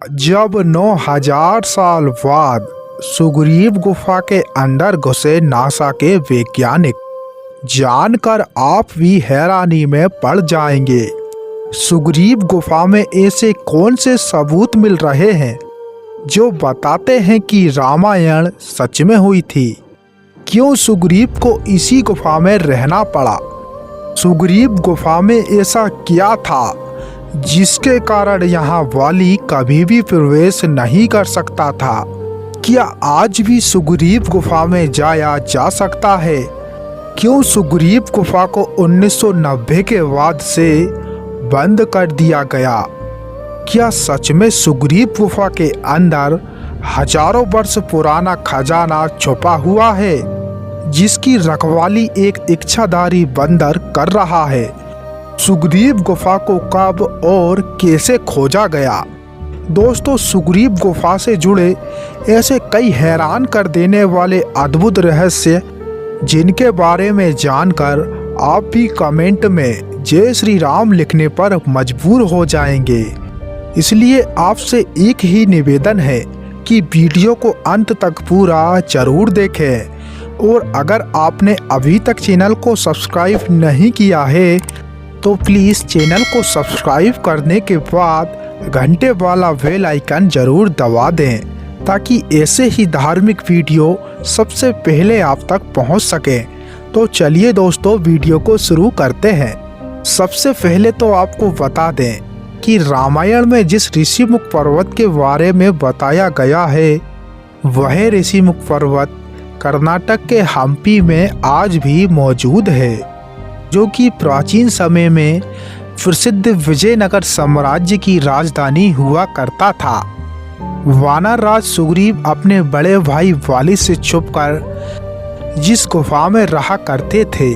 जब 9000 साल बाद सुग्रीव गुफा के अंदर घुसे नासा के वैज्ञानिक, जानकर आप भी हैरानी में पड़ जाएंगे। सुग्रीव गुफा में ऐसे कौन से सबूत मिल रहे हैं जो बताते हैं कि रामायण सच में हुई थी? क्यों सुग्रीव को इसी गुफा में रहना पड़ा? सुग्रीव गुफा में ऐसा क्या था जिसके कारण यहाँ वाली कभी भी प्रवेश नहीं कर सकता था? क्या आज भी सुग्रीव गुफा में जाया जा सकता है? क्यों सुग्रीव गुफा को 1990 के बाद से बंद कर दिया गया? क्या सच में सुग्रीव गुफा के अंदर हजारों वर्ष पुराना खजाना छुपा हुआ है जिसकी रखवाली एक इच्छाधारी बंदर कर रहा है? सुग्रीव गुफा को कब और कैसे खोजा गया? दोस्तों, सुग्रीव गुफा से जुड़े ऐसे कई हैरान कर देने वाले अद्भुत रहस्य जिनके बारे में जानकर आप भी कमेंट में जय श्री राम लिखने पर मजबूर हो जाएंगे। इसलिए आपसे एक ही निवेदन है कि वीडियो को अंत तक पूरा जरूर देखें, और अगर आपने अभी तक चैनल को सब्सक्राइब नहीं किया है तो प्लीज़ चैनल को सब्सक्राइब करने के बाद घंटे वाला बेल आइकन जरूर दबा दें ताकि ऐसे ही धार्मिक वीडियो सबसे पहले आप तक पहुंच सके। तो चलिए दोस्तों, वीडियो को शुरू करते हैं। सबसे पहले तो आपको बता दें कि रामायण में जिस ऋषिमुख पर्वत के बारे में बताया गया है वह ऋषिमुख पर्वत कर्नाटक के हम्पी में आज भी मौजूद है, जो कि प्राचीन समय में प्रसिद्ध विजयनगर साम्राज्य की राजधानी हुआ करता था। वानर राज सुग्रीव अपने बड़े भाई वाली से छुपकर जिस गुफा में रहा करते थे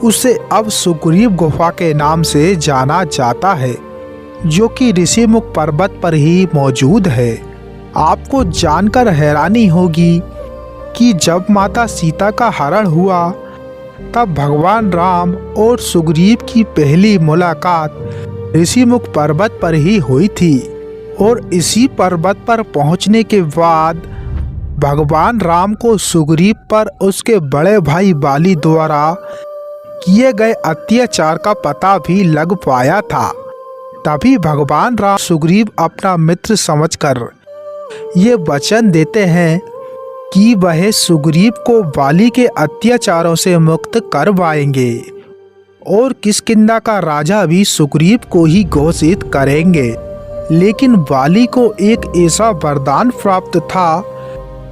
उसे अब सुग्रीव गुफा के नाम से जाना जाता है, जो कि ऋषिमुख पर्वत पर ही मौजूद है। आपको जानकर हैरानी होगी कि जब माता सीता का हरण हुआ तब भगवान राम और सुग्रीव की पहली मुलाकात ऋषिमुख पर्वत पर ही हुई थी, और इसी पर्वत पर पहुंचने के बाद भगवान राम को सुग्रीव पर उसके बड़े भाई बाली द्वारा किए गए अत्याचार का पता भी लग पाया था। तभी भगवान राम सुग्रीव अपना मित्र समझकर ये वचन देते हैं कि वह सुग्रीव को बाली के अत्याचारों से मुक्त करवाएंगे और किष्किंधा का राजा भी सुग्रीव को ही घोषित करेंगे। लेकिन बाली को एक ऐसा वरदान प्राप्त था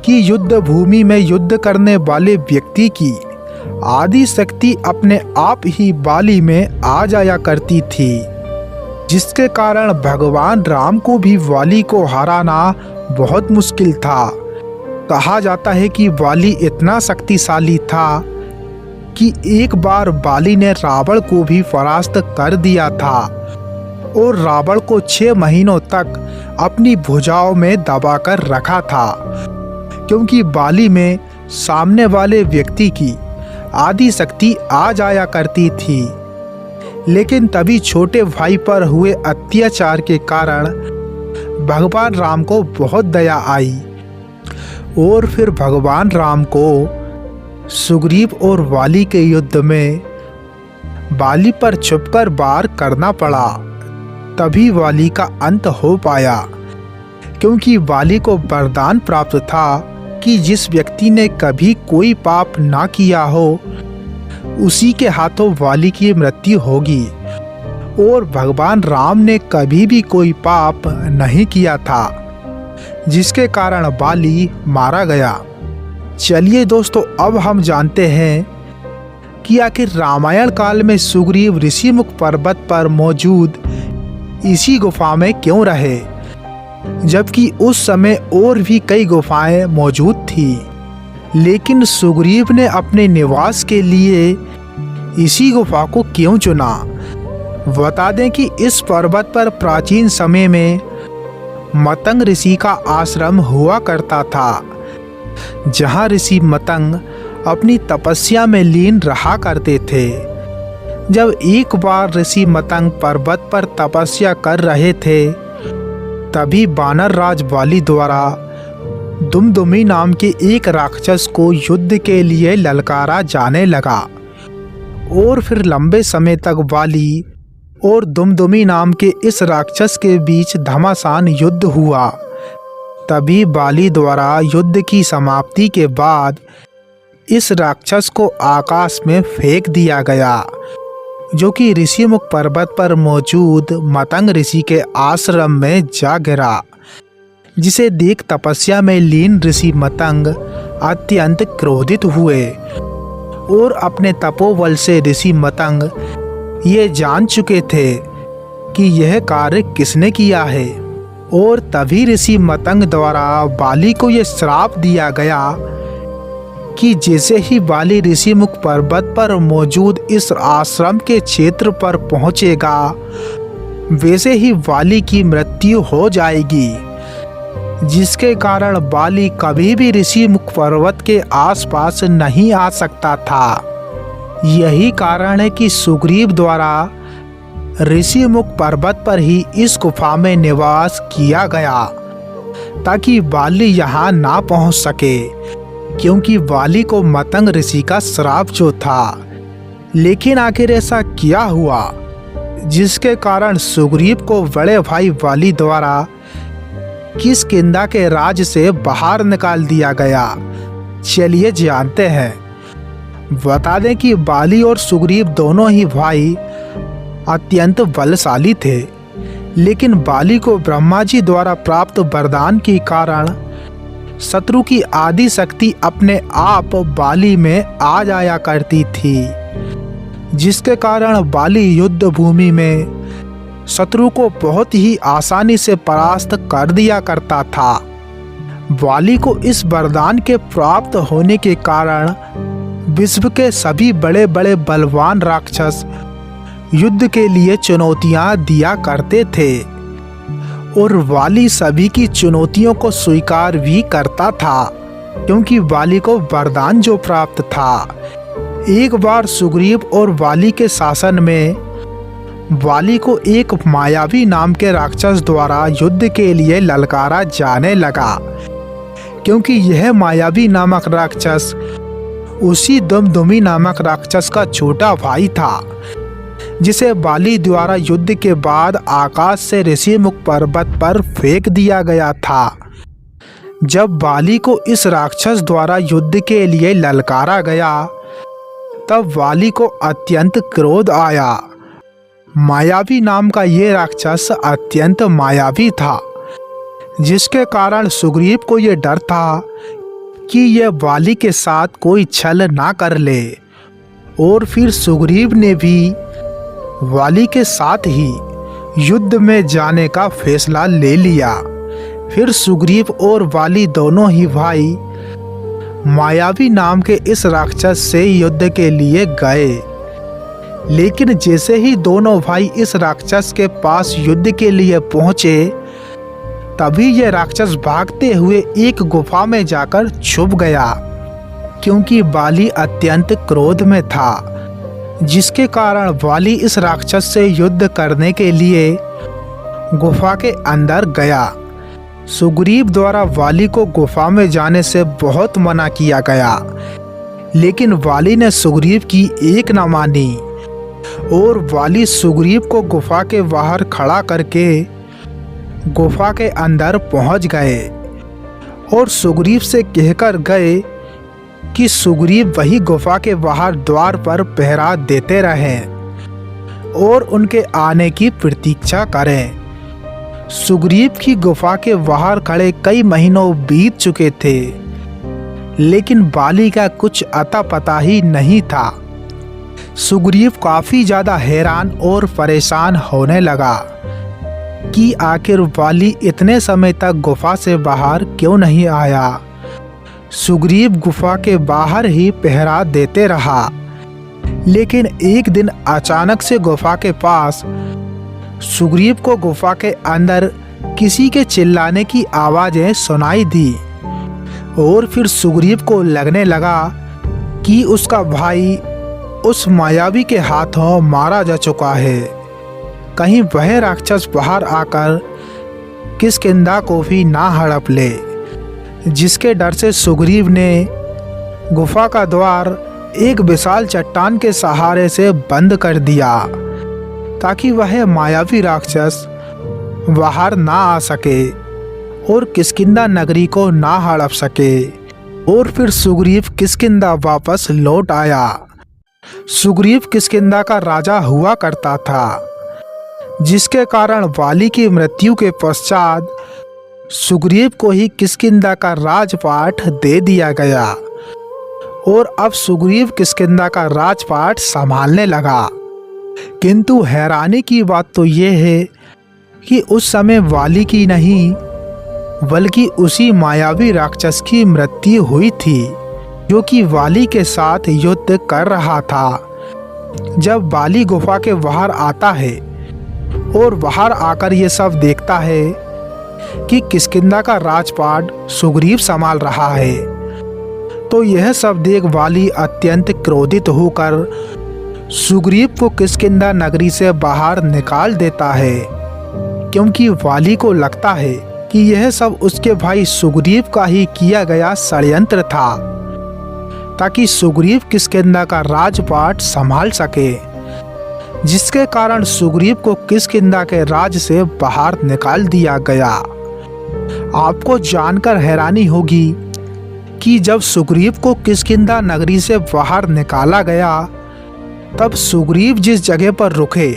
कि युद्ध भूमि में युद्ध करने वाले व्यक्ति की आदि शक्ति अपने आप ही बाली में आ जाया करती थी, जिसके कारण भगवान राम को भी बाली को हराना बहुत मुश्किल था। कहा जाता है कि बाली इतना शक्तिशाली था कि एक बार बाली ने रावण को भी परास्त कर दिया था और रावण को 6 महीनों तक अपनी भुजाओं में दबाकर रखा था, क्योंकि बाली में सामने वाले व्यक्ति की आदि शक्ति आ जाया करती थी। लेकिन तभी छोटे भाई पर हुए अत्याचार के कारण भगवान राम को बहुत दया आई और फिर भगवान राम को सुग्रीव और वाली के युद्ध में बाली पर छुपकर वार करना पड़ा। तभी वाली का अंत हो पाया, क्योंकि वाली को वरदान प्राप्त था कि जिस व्यक्ति ने कभी कोई पाप ना किया हो उसी के हाथों वाली की मृत्यु होगी, और भगवान राम ने कभी भी कोई पाप नहीं किया था, जिसके कारण बाली मारा गया। चलिए दोस्तों, अब हम जानते हैं कि आखिर रामायण काल में सुग्रीव ऋषिमुख पर्वत पर मौजूद इसी गुफा में क्यों रहे, जबकि उस समय और भी कई गुफाएं मौजूद थी। लेकिन सुग्रीव ने अपने निवास के लिए इसी गुफा को क्यों चुना? बता दें कि इस पर्वत पर प्राचीन समय में मतंग ऋषि का आश्रम हुआ करता था, जहां ऋषि मतंग अपनी तपस्या में लीन रहा करते थे। जब एक बार ऋषि मतंग पर्वत पर तपस्या कर रहे थे तभी वानर राज बाली द्वारा दुमदुमी नाम के एक राक्षस को युद्ध के लिए ललकारा जाने लगा और फिर लंबे समय तक बाली और दुमदुमी नाम के इस राक्षस के बीच घमासान युद्ध हुआ। तभी बाली द्वारा युद्ध की समाप्ति के बाद इस राक्षस को आकाश में फेंक दिया गया, जो कि ऋषिमुख पर्वत पर मौजूद मतंग ऋषि के आश्रम में जा गिरा, जिसे देख तपस्या में लीन ऋषि मतंग अत्यंत क्रोधित हुए और अपने तपोबल से ऋषि मतंग ये जान चुके थे कि यह कार्य किसने किया है। और तभी ऋषि मतंग द्वारा बाली को यह श्राप दिया गया कि जैसे ही बाली ऋषिमुख पर्वत पर मौजूद इस आश्रम के क्षेत्र पर पहुंचेगा, वैसे ही बाली की मृत्यु हो जाएगी, जिसके कारण बाली कभी भी ऋषिमुख पर्वत के आसपास नहीं आ सकता था। यही कारण है कि सुग्रीव द्वारा ऋषिमुख पर्वत पर ही इस गुफा में निवास किया गया, ताकि बाली यहाँ ना पहुँच सके, क्योंकि बाली को मतंग ऋषि का श्राप जो था। लेकिन आखिर ऐसा क्या हुआ जिसके कारण सुग्रीव को बड़े भाई बाली द्वारा किष्किंधा के राज से बाहर निकाल दिया गया? चलिए जानते हैं। बता दें कि बाली और सुग्रीव दोनों ही भाई अत्यंत बलशाली थे, लेकिन बाली को ब्रह्मा जी द्वारा प्राप्त वरदान के कारण शत्रु की आदि शक्ति अपने आप बाली में आ जाया करती थी, जिसके कारण बाली युद्ध भूमि में शत्रु को बहुत ही आसानी से परास्त कर दिया करता था। बाली को इस वरदान के प्राप्त होने के कारण विश्व के सभी बड़े बड़े बलवान राक्षस युद्ध के लिए चुनौतियां दिया करते थे और बाली सभी की चुनौतियों को स्वीकार भी करता था, क्योंकि बाली को वरदान जो प्राप्त था। एक बार सुग्रीव और बाली के शासन में बाली को एक मायावी नाम के राक्षस द्वारा युद्ध के लिए ललकारा जाने लगा, क्योंकि यह मायावी नामक राक्षस उसी दुमदुमी नामक राक्षस का छोटा भाई था, जिसे बाली द्वारा युद्ध के बाद आकाश से ऋषिमुख पर्वत पर फेंक दिया गया था। जब बाली को इस राक्षस द्वारा युद्ध के लिए ललकारा गया, तब बाली को अत्यंत क्रोध आया। मायावी नाम का ये राक्षस अत्यंत मायावी था, जिसके कारण सुग्रीव को ये डर था कि यह बाली के साथ कोई छल ना कर ले। और फिर सुग्रीव ने भी बाली के साथ ही युद्ध में जाने का फैसला ले लिया। फिर सुग्रीव और बाली दोनों ही भाई मायावी नाम के इस राक्षस से युद्ध के लिए गए। लेकिन जैसे ही दोनों भाई इस राक्षस के पास युद्ध के लिए पहुंचे, तभी यह राक्षस भागते हुए एक गुफा में जाकर छुप गया, क्योंकि बाली अत्यंत क्रोध में था, जिसके कारण बाली इस राक्षस से युद्ध करने के लिए गुफा के अंदर गया। सुग्रीव द्वारा बाली को गुफा में जाने से बहुत मना किया गया, लेकिन बाली ने सुग्रीव की एक न मानी और बाली सुग्रीव को गुफा के बाहर खड़ा करके गुफा के अंदर पहुंच गए और सुग्रीव से कहकर गए कि सुग्रीव वही गुफा के बाहर द्वार पर पहरा देते रहें और उनके आने की प्रतीक्षा करें। सुग्रीव की गुफा के बाहर खड़े कई महीनों बीत चुके थे, लेकिन बाली का कुछ अता पता ही नहीं था। सुग्रीव काफी ज्यादा हैरान और परेशान होने लगा कि आखिर बाली इतने समय तक गुफा से बाहर क्यों नहीं आया। सुग्रीव गुफा के बाहर ही पहरा देते रहा, लेकिन एक दिन अचानक से गुफा के पास सुग्रीव को गुफा के अंदर किसी के चिल्लाने की आवाजें सुनाई दी और फिर सुग्रीव को लगने लगा कि उसका भाई उस मायावी के हाथों मारा जा चुका है। कहीं वह राक्षस बाहर आकर किष्किंधा को भी ना हड़प ले, जिसके डर से सुग्रीव ने गुफा का द्वार एक विशाल चट्टान के सहारे से बंद कर दिया ताकि वह मायावी राक्षस बाहर ना आ सके और किष्किंधा नगरी को ना हड़प सके। और फिर सुग्रीव किष्किंधा वापस लौट आया। सुग्रीव किष्किंधा का राजा हुआ करता था, जिसके कारण वाली की मृत्यु के पश्चात सुग्रीव को ही किष्किंधा का राजपाट दे दिया गया और अब सुग्रीव किष्किंधा का राजपाट संभालने लगा। किंतु हैरानी की बात तो यह है कि उस समय वाली की नहीं बल्कि उसी मायावी राक्षस की मृत्यु हुई थी जो कि वाली के साथ युद्ध कर रहा था। जब वाली गुफा के बाहर आता है और बाहर आकर ये सब देखता है कि किष्किंधा का राजपाट सुग्रीव संभाल रहा है, तो यह सब देख वाली अत्यंत क्रोधित होकर सुग्रीव को किष्किंधा नगरी से बाहर निकाल देता है, क्योंकि वाली को लगता है कि यह सब उसके भाई सुग्रीव का ही किया गया षड्यंत्र था ताकि सुग्रीव किष्किंधा का राजपाट संभाल सके, जिसके कारण सुग्रीव को किष्किंधा के राज से बाहर निकाल दिया गया। आपको जानकर हैरानी होगी कि जब सुग्रीव को किष्किंधा नगरी से बाहर निकाला गया तब सुग्रीव जिस जगह पर रुके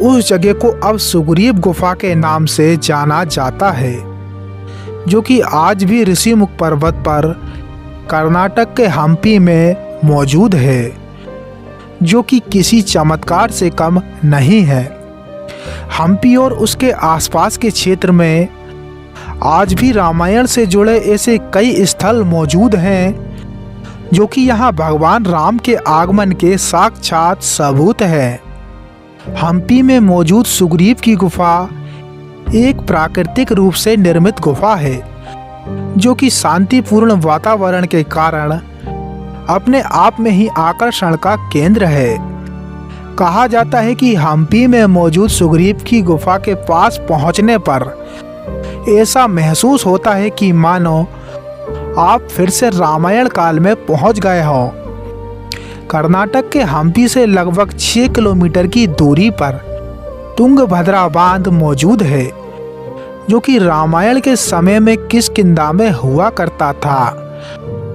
उस जगह को अब सुग्रीव गुफा के नाम से जाना जाता है, जो कि आज भी ऋषिमुख पर्वत पर कर्नाटक के हम्पी में मौजूद है, जो कि किसी चमत्कार से कम नहीं है। हम्पी और उसके आसपास के क्षेत्र में आज भी रामायण से जुड़े ऐसे कई स्थल मौजूद हैं जो कि यहाँ भगवान राम के आगमन के साक्षात सबूत हैं। हम्पी में मौजूद सुग्रीव की गुफा एक प्राकृतिक रूप से निर्मित गुफा है, जो कि शांतिपूर्ण वातावरण के कारण अपने आप में ही आकर्षण का केंद्र है। कहा जाता है कि हम्पी में मौजूद सुग्रीव की गुफा के पास पहुंचने पर ऐसा महसूस होता है कि मानो आप फिर से रामायण काल में पहुंच गए हो। कर्नाटक के हम्पी से लगभग 6 किलोमीटर की दूरी पर तुंगभद्रा बांध मौजूद है, जो कि रामायण के समय में किष्किंधा में हुआ करता था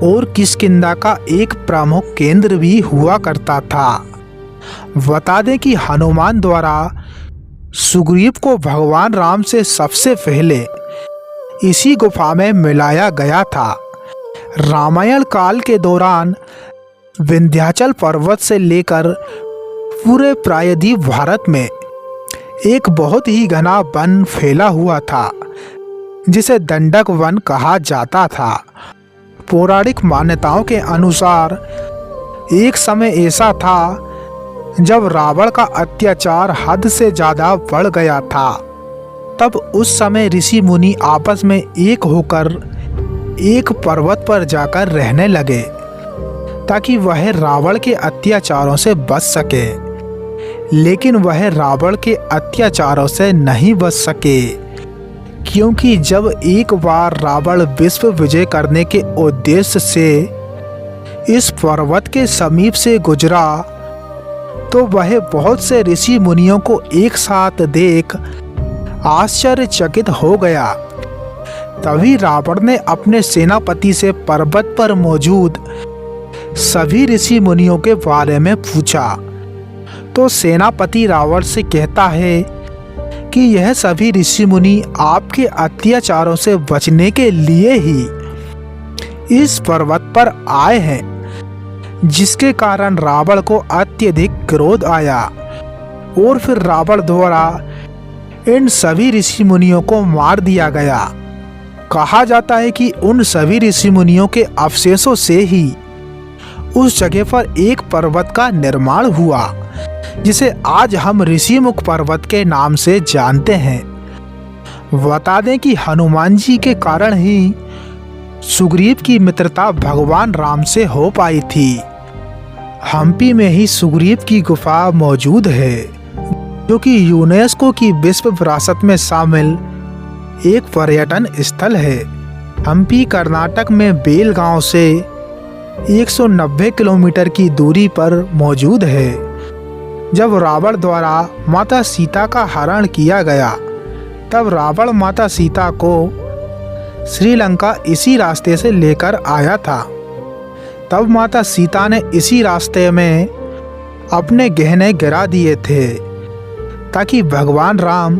और किष्किंधा का एक प्रमुख केंद्र भी हुआ करता था। बता दें कि हनुमान द्वारा सुग्रीव को भगवान राम से सबसे पहले इसी गुफा में मिलाया गया था। रामायण काल के दौरान विंध्याचल पर्वत से लेकर पूरे प्रायद्वीप भारत में एक बहुत ही घना वन फैला हुआ था, जिसे दंडक वन कहा जाता था। पौराणिक मान्यताओं के अनुसार एक समय ऐसा था जब रावण का अत्याचार हद से ज्यादा बढ़ गया था। तब उस समय ऋषि मुनि आपस में एक होकर एक पर्वत पर जाकर रहने लगे ताकि वह रावण के अत्याचारों से बच सके, लेकिन वह रावण के अत्याचारों से नहीं बच सके, क्योंकि जब एक बार रावण विश्व विजय करने के उद्देश्य से इस पर्वत के समीप से गुजरा तो वह बहुत से ऋषि मुनियों को एक साथ देख आश्चर्यचकित हो गया। तभी रावण ने अपने सेनापति से पर्वत पर मौजूद सभी ऋषि मुनियों के बारे में पूछा, तो सेनापति रावण से कहता है कि यह सभी ऋषि मुनि आपके अत्याचारों से बचने के लिए ही इस पर्वत पर आए हैं, जिसके कारण रावण को अत्यधिक क्रोध आया और फिर रावण द्वारा इन सभी ऋषि मुनियों को मार दिया गया। कहा जाता है कि उन सभी ऋषि मुनियों के अवशेषों से ही उस जगह पर एक पर्वत का निर्माण हुआ, जिसे आज हम ऋषिमुख पर्वत के नाम से जानते हैं। बता दें कि हनुमान जी के कारण ही सुग्रीव की मित्रता भगवान राम से हो पाई थी। हम्पी में ही सुग्रीव की गुफा मौजूद है, जो कि यूनेस्को की विश्व विरासत में शामिल एक पर्यटन स्थल है। हम्पी कर्नाटक में बेलगांव से 190 किलोमीटर की दूरी पर मौजूद है। जब रावण द्वारा माता सीता का हरण किया गया तब रावण माता सीता को श्रीलंका इसी रास्ते से लेकर आया था। तब माता सीता ने इसी रास्ते में अपने गहने गिरा दिए थे ताकि भगवान राम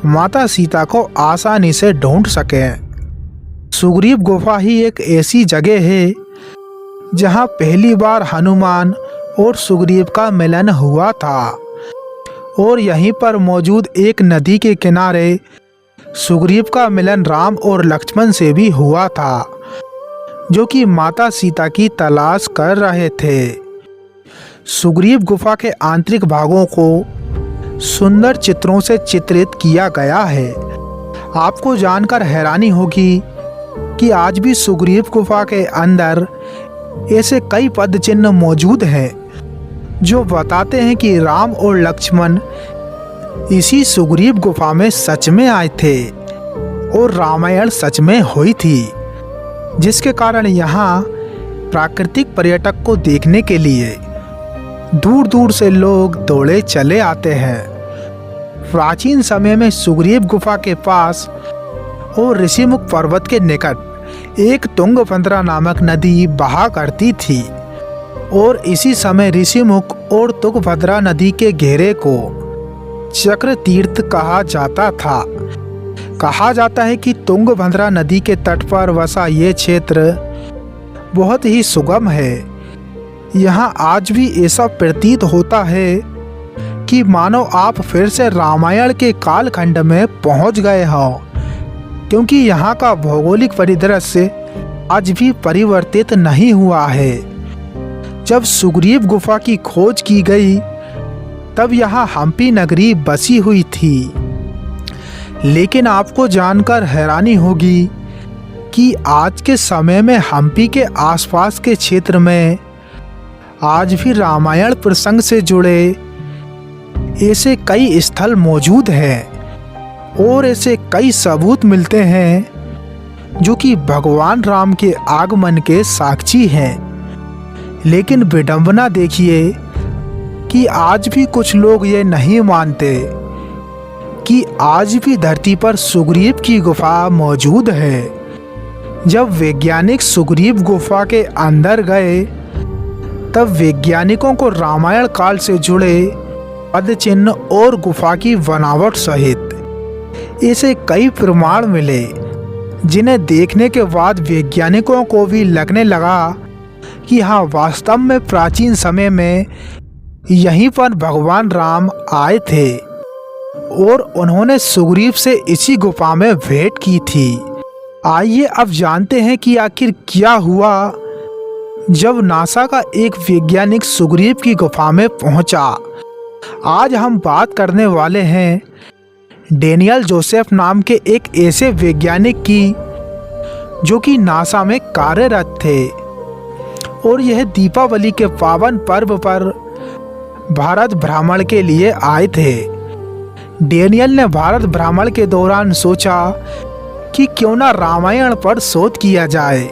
माता सीता को आसानी से ढूंढ सकें। सुग्रीव गुफा ही एक ऐसी जगह है जहां पहली बार हनुमान और सुग्रीव का मिलन हुआ था और यहीं पर मौजूद एक नदी के किनारे सुग्रीव का मिलन राम और लक्ष्मण से भी हुआ था, जो कि माता सीता की तलाश कर रहे थे। सुग्रीव गुफा के आंतरिक भागों को सुंदर चित्रों से चित्रित किया गया है। आपको जानकर हैरानी होगी कि आज भी सुग्रीव गुफा के अंदर ऐसे कई पद चिन्ह मौजूद हैं जो बताते हैं कि राम और लक्ष्मण इसी सुग्रीव गुफा में सच में आए थे और रामायण सच में हुई थी, जिसके कारण यहाँ प्राकृतिक पर्यटक को देखने के लिए दूर दूर से लोग दौड़े चले आते हैं। प्राचीन समय में सुग्रीव गुफा के पास और ऋषिमुख पर्वत के निकट एक तुंगभद्रा नामक नदी बहा करती थी और इसी समय ऋषिमुख और तुंगभद्रा नदी के घेरे को चक्र तीर्थ कहा जाता था। कहा जाता है कि तुंगभद्रा नदी के तट पर बसा ये क्षेत्र बहुत ही सुगम है। यहाँ आज भी ऐसा प्रतीत होता है कि मानो आप फिर से रामायण के कालखंड में पहुँच गए हो, क्योंकि यहाँ का भौगोलिक परिदृश्य आज भी परिवर्तित नहीं हुआ है। जब सुग्रीव गुफा की खोज की गई तब यहाँ हम्पी नगरी बसी हुई थी, लेकिन आपको जानकर हैरानी होगी कि आज के समय में हम्पी के आसपास के क्षेत्र में आज भी रामायण प्रसंग से जुड़े ऐसे कई स्थल मौजूद हैं और ऐसे कई सबूत मिलते हैं जो कि भगवान राम के आगमन के साक्षी हैं। लेकिन विडंबना देखिए कि आज भी कुछ लोग ये नहीं मानते कि आज भी धरती पर सुग्रीव की गुफा मौजूद है। जब वैज्ञानिक सुग्रीव गुफा के अंदर गए तब वैज्ञानिकों को रामायण काल से जुड़े पद चिन्ह और गुफा की बनावट सहित ऐसे कई प्रमाण मिले, जिन्हें देखने के बाद वैज्ञानिकों को भी लगने लगा कि हाँ, वास्तव में प्राचीन समय में यहीं पर भगवान राम आए थे और उन्होंने सुग्रीव से इसी गुफा में भेंट की थी। आइए अब जानते हैं कि आखिर क्या हुआ जब नासा का एक वैज्ञानिक सुग्रीव की गुफा में पहुंचा। आज हम बात करने वाले हैं डेनियल जोसेफ नाम के एक ऐसे वैज्ञानिक की जो कि नासा में कार्यरत थे और यह दीपावली के पावन पर्व पर भारत भ्रमण के लिए आए थे। डेनियल ने भारत भ्रमण के दौरान सोचा कि क्यों ना रामायण पर शोध किया जाए,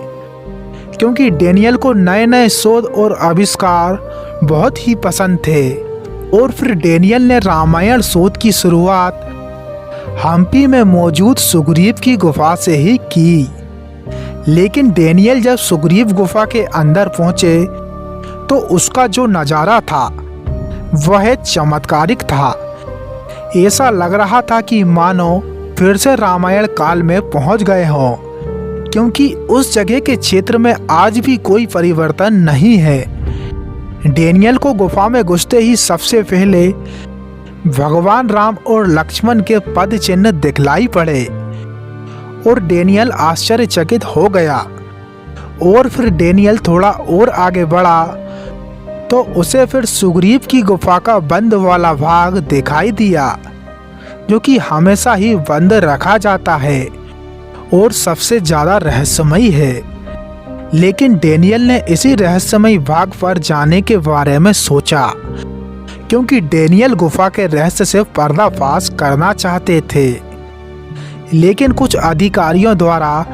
क्योंकि डेनियल को नए नए शोध और आविष्कार बहुत ही पसंद थे। और फिर डेनियल ने रामायण शोध की शुरुआत हम्पी में मौजूद सुग्रीव की गुफा से ही की। लेकिन डेनियल जब सुग्रीव गुफा के अंदर पहुंचे तो उसका जो नज़ारा था वह चमत्कारिक था। ऐसा लग रहा था कि मानो फिर से रामायण काल में पहुंच गए हों, क्योंकि उस जगह के क्षेत्र में आज भी कोई परिवर्तन नहीं है। डेनियल को गुफा में घुसते ही सबसे पहले भगवान राम और लक्ष्मण के पद चिन्ह दिखलाई पड़े और डेनियल आश्चर्यचकित हो गया। और फिर डेनियल थोड़ा और आगे बढ़ा तो उसे फिर सुग्रीव की गुफा का बंद वाला भाग दिखाई दिया, जो कि हमेशा ही बंद रखा जाता है और सबसे ज़्यादा रहस्यमयी है। लेकिन डेनियल ने इसी रहस्यमयी भाग पर जाने के बारे में सोचा, क्योंकि डेनियल गुफा के रहस्य से पर्दाफाश करना चाहते थे। लेकिन कुछ अधिकारियों द्वारा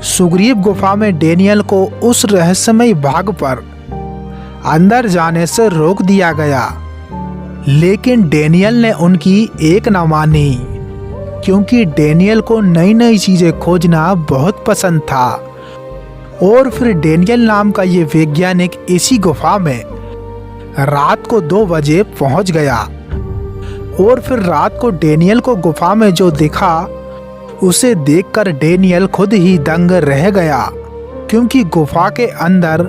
सुग्रीव गुफा में डेनियल को उस रहस्यमयी भाग पर अंदर जाने से रोक दिया गया। लेकिन डेनियल ने उनकी एक न मानी, क्योंकि डेनियल को नई नई चीजें खोजना बहुत पसंद था। और फिर डेनियल नाम का ये वैज्ञानिक इसी गुफा में रात को 2 बजे पहुंच गया। और फिर रात को डेनियल को गुफा में जो दिखा उसे देखकर डेनियल खुद ही दंग रह गया, क्योंकि गुफा के अंदर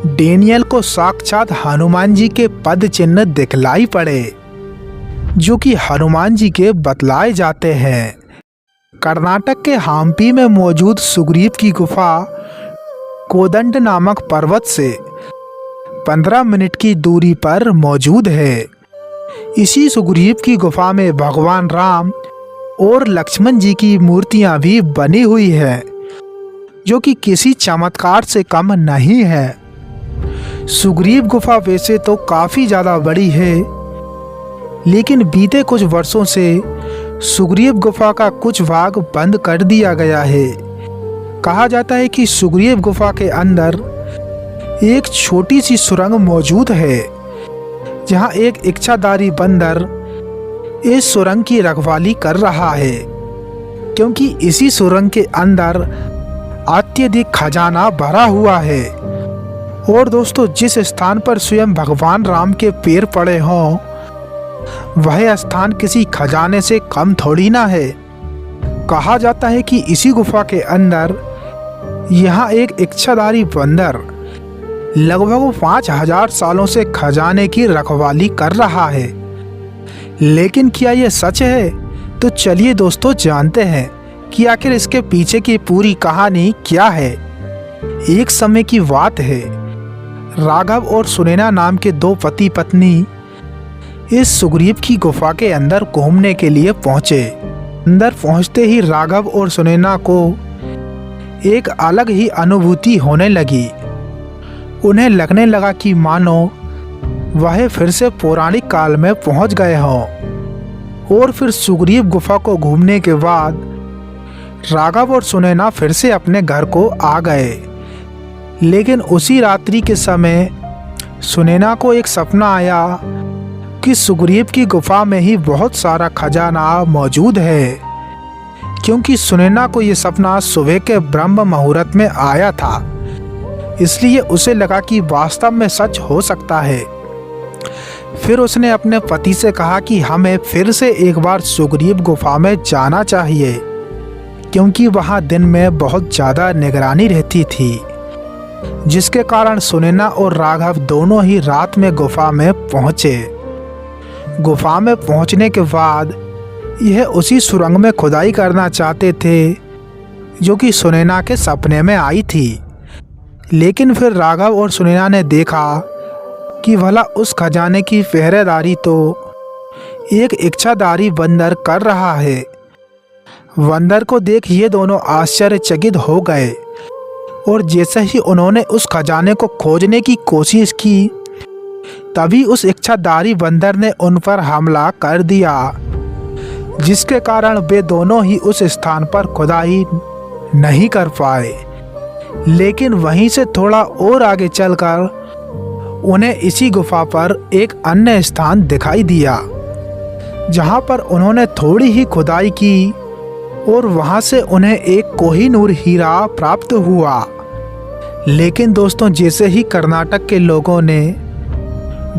डेनियल को साक्षात हनुमान जी के पद चिन्ह दिखलाई पड़े, जो कि हनुमान जी के बतलाए जाते हैं। कर्नाटक के हम्पी में मौजूद सुग्रीव की गुफा कोदंड नामक पर्वत से 15 मिनट की दूरी पर मौजूद है। इसी सुग्रीव की गुफा में भगवान राम और लक्ष्मण जी की मूर्तियां भी बनी हुई है, जो कि किसी चमत्कार से कम नहीं है। सुग्रीव गुफा वैसे तो काफी ज्यादा बड़ी है, लेकिन बीते कुछ वर्षों से सुग्रीव गुफा का कुछ भाग बंद कर दिया गया है। कहा जाता है कि सुग्रीव गुफा के अंदर एक छोटी सी सुरंग मौजूद है, जहां एक इच्छाधारी बंदर इस सुरंग की रखवाली कर रहा है, क्योंकि इसी सुरंग के अंदर अत्यधिक खजाना भरा हुआ है। और दोस्तों, जिस स्थान पर स्वयं भगवान राम के पैर पड़े हों, वह स्थान किसी खजाने से कम थोड़ी ना है। कहा जाता है कि इसी गुफा के अंदर यहाँ एक इच्छाधारी बंदर लगभग 5000 सालों से खजाने की रखवाली कर रहा है। लेकिन क्या यह सच है? तो चलिए दोस्तों जानते हैं कि आखिर इसके पीछे की पूरी कहानी क्या है। एक समय की बात है, राघव और सुनैना नाम के 2 पति पत्नी इस सुग्रीव की गुफा के अंदर घूमने के लिए पहुंचे। अंदर पहुंचते ही राघव और सुनैना को एक अलग ही अनुभूति होने लगी। उन्हें लगने लगा कि मानो वह फिर से पौराणिक काल में पहुंच गए हों। और फिर सुग्रीव गुफा को घूमने के बाद राघव और सुनैना फिर से अपने घर को आ गए। लेकिन उसी रात्रि के समय सुनैना को एक सपना आया कि सुग्रीव की गुफा में ही बहुत सारा खजाना मौजूद है, क्योंकि सुनैना को यह सपना सुबह के ब्रह्म मुहूर्त में आया था। इसलिए उसे लगा कि वास्तव में सच हो सकता है। फिर उसने अपने पति से कहा कि हमें फिर से एक बार सुग्रीव गुफा में जाना चाहिए, क्योंकि वहां दिन में बहुत ज़्यादा निगरानी रहती थी, जिसके कारण सुनैना और राघव दोनों ही रात में गुफा में पहुंचे। गुफा में पहुंचने के बाद यह उसी सुरंग में खुदाई करना चाहते थे जो कि सुनैना के सपने में आई थी। लेकिन फिर राघव और सुनैना ने देखा कि भला उस खजाने की पहरेदारी तो एक इच्छाधारी बंदर कर रहा है। बंदर को देख ये दोनों आश्चर्यचकित हो गए, और जैसे ही उन्होंने उस खजाने को खोजने की कोशिश की, तभी उस इच्छाधारी बंदर ने उन पर हमला कर दिया, जिसके कारण वे दोनों ही उस स्थान पर खुदाई नहीं कर पाए। लेकिन वहीं से थोड़ा और आगे चलकर उन्हें इसी गुफा पर एक अन्य स्थान दिखाई दिया, जहां पर उन्होंने थोड़ी ही खुदाई की और वहां से उन्हें एक कोहिनूर हीरा प्राप्त हुआ। लेकिन दोस्तों, जैसे ही कर्नाटक के लोगों ने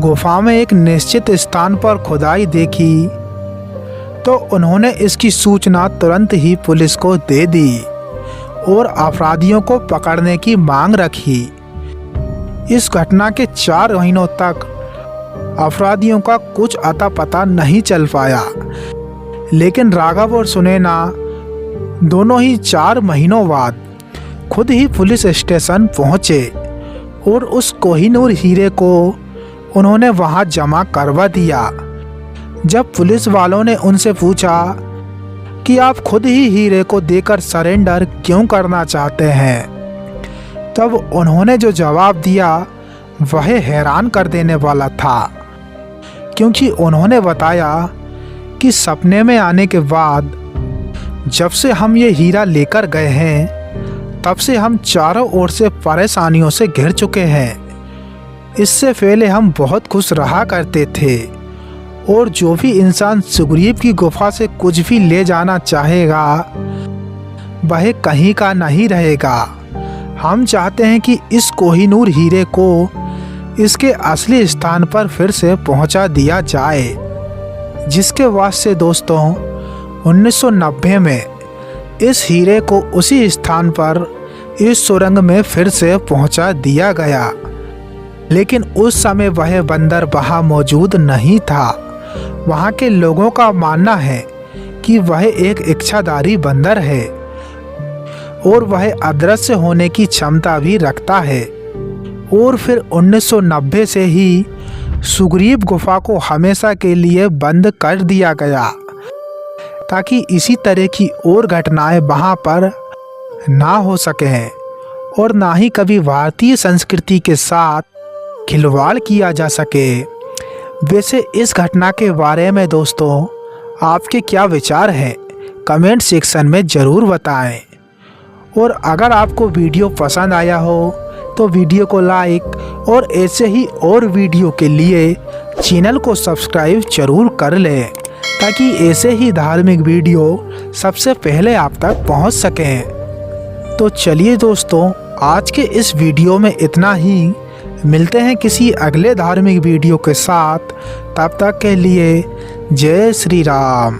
गुफा में एक निश्चित स्थान पर खुदाई देखी, तो उन्होंने इसकी सूचना तुरंत ही पुलिस को दे दी और अपराधियों को पकड़ने की मांग रखी। इस घटना के 4 महीनों तक अपराधियों का कुछ अता पता नहीं चल पाया। लेकिन राघव और सुनैना दोनों ही 4 महीनों बाद खुद ही पुलिस स्टेशन पहुंचे और उस कोहिनूर हीरे को उन्होंने वहां जमा करवा दिया। जब पुलिस वालों ने उनसे पूछा कि आप खुद ही हीरे को देकर सरेंडर क्यों करना चाहते हैं, तब उन्होंने जो जवाब दिया वह हैरान कर देने वाला था, क्योंकि उन्होंने बताया कि सपने में आने के बाद जब से हम ये हीरा लेकर गए हैं तब से हम चारों ओर से परेशानियों से घिर चुके हैं। इससे पहले हम बहुत खुश रहा करते थे और जो भी इंसान सुग्रीव की गुफा से कुछ भी ले जाना चाहेगा वह कहीं का नहीं रहेगा। हम चाहते हैं कि इस कोहिनूर हीरे को इसके असली स्थान पर फिर से पहुंचा दिया जाए, जिसके वास्ते दोस्तों 1990 में इस हीरे को उसी स्थान पर इस सुरंग में फिर से पहुंचा दिया गया। लेकिन उस समय वह बंदर वहाँ मौजूद नहीं था। वहाँ के लोगों का मानना है कि वह एक इच्छाधारी बंदर है और वह अदृश्य होने की क्षमता भी रखता है। और फिर 1990 से ही सुग्रीव गुफा को हमेशा के लिए बंद कर दिया गया ताकि इसी तरह की और घटनाएं वहाँ पर ना हो सकें और ना ही कभी भारतीय संस्कृति के साथ खिलवाड़ किया जा सके। वैसे इस घटना के बारे में दोस्तों आपके क्या विचार हैं, कमेंट सेक्शन में ज़रूर बताएं। और अगर आपको वीडियो पसंद आया हो तो वीडियो को लाइक और ऐसे ही और वीडियो के लिए चैनल को सब्सक्राइब जरूर कर लें ताकि ऐसे ही धार्मिक वीडियो सबसे पहले आप तक पहुंच सकें। तो चलिए दोस्तों, आज के इस वीडियो में इतना ही। मिलते हैं किसी अगले धार्मिक वीडियो के साथ। तब तक के लिए जय श्री राम।